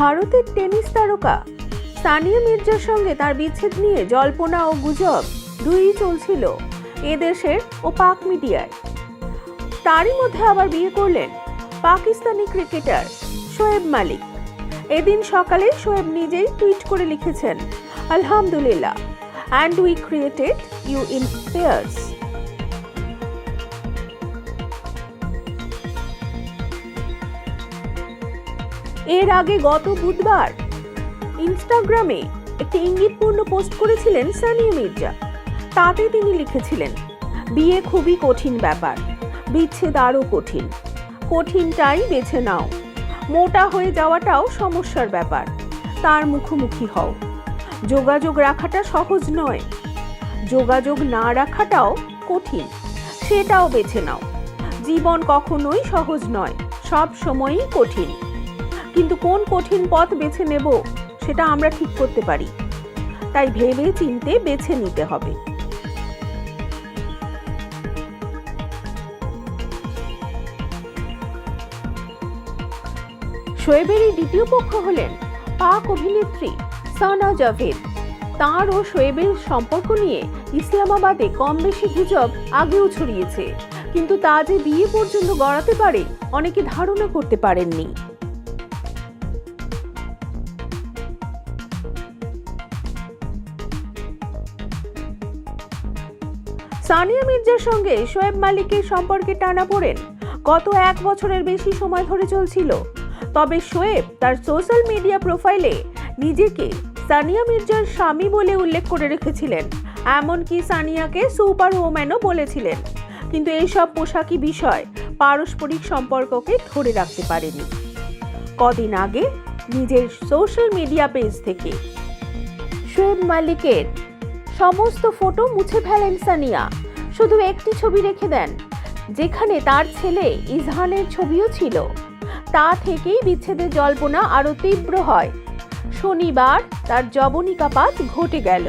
ভারতের টেনিস তারকা সানিয়া মির্জার সঙ্গে তার বিচ্ছেদ নিয়ে জল্পনা ও গুজব দুইই চলছিল এদেশের ও পাক মিডিয়ায়। তারই মধ্যে আবার বিয়ে করলেন পাকিস্তানি ক্রিকেটার শোয়েব মালিক। এদিন সকালে শোয়েব নিজেই টুইট করে লিখেছেন, আলহামদুলিল্লাহ, and we created you in pairs. এর আগে গত বুধবার ইনস্টাগ্রামে একটি ইঙ্গিতপূর্ণ পোস্ট করেছিলেন সানিয়া মির্জা। তাতে তিনি লিখেছিলেন, বিয়ে খুবই কঠিন ব্যাপার, বিচ্ছেদ আরও কঠিন, কঠিনটাই বেছে নাও। মোটা হয়ে যাওয়াটাও সমস্যার ব্যাপার, তার মুখোমুখি হও। যোগাযোগ রাখাটা সহজ নয়, যোগাযোগ না রাখাটাও কঠিন, সেটাও বেছে নাও। জীবন কখনোই সহজ নয়, সব সময়ই কঠিন, কিন্তু কোন কঠিন পথ বেছে নেব সেটা আমরা ঠিক করতে পারি, তাই ভেবে চিন্তে বেছে নিতে হবে। শোয়েবেরই দ্বিতীয় পক্ষ হলেন পাক অভিনেত্রী সানা জাভেদ। তাঁর ও শোয়েবের সম্পর্ক নিয়ে ইসলামাবাদে কম বেশি গুজব আগেও ছড়িয়েছে, কিন্তু তা যে বিয়ে পর্যন্ত গড়াতে পারে অনেকে ধারণা করতে পারেননি। সানিয়া মির্জার সঙ্গে শোয়েব মালিকের সম্পর্কে টানাপোড়েন গত 1 বছরের বেশি সময় ধরে চলছিল। তবে শোয়েব তার সোশ্যাল মিডিয়া প্রোফাইলে নিজেকে সানিয়া মির্জার স্বামী বলে উল্লেখ করে রেখেছিলেন, এমনকি সানিয়াকে সুপার ওম্যানও বলেছিলেন। কিন্তু এইসব পোশাকি বিষয় পারস্পরিক সম্পর্ককে ধরে রাখতে পারেনি। কদিন আগে নিজের সোশ্যাল মিডিয়া পেজ থেকে শোয়েব মালিকের সমস্ত ফটো মুছে ফেলেন সানিয়া, শুধু একটি ছবি রেখে দেন যেখানে তার ছেলে ইজহানের ছবিও ছিল। তা থেকেই বিচ্ছেদের জল্পনা আরো তীব্র হয়। শনিবার তার যবনিকাপাত ঘটে গেল।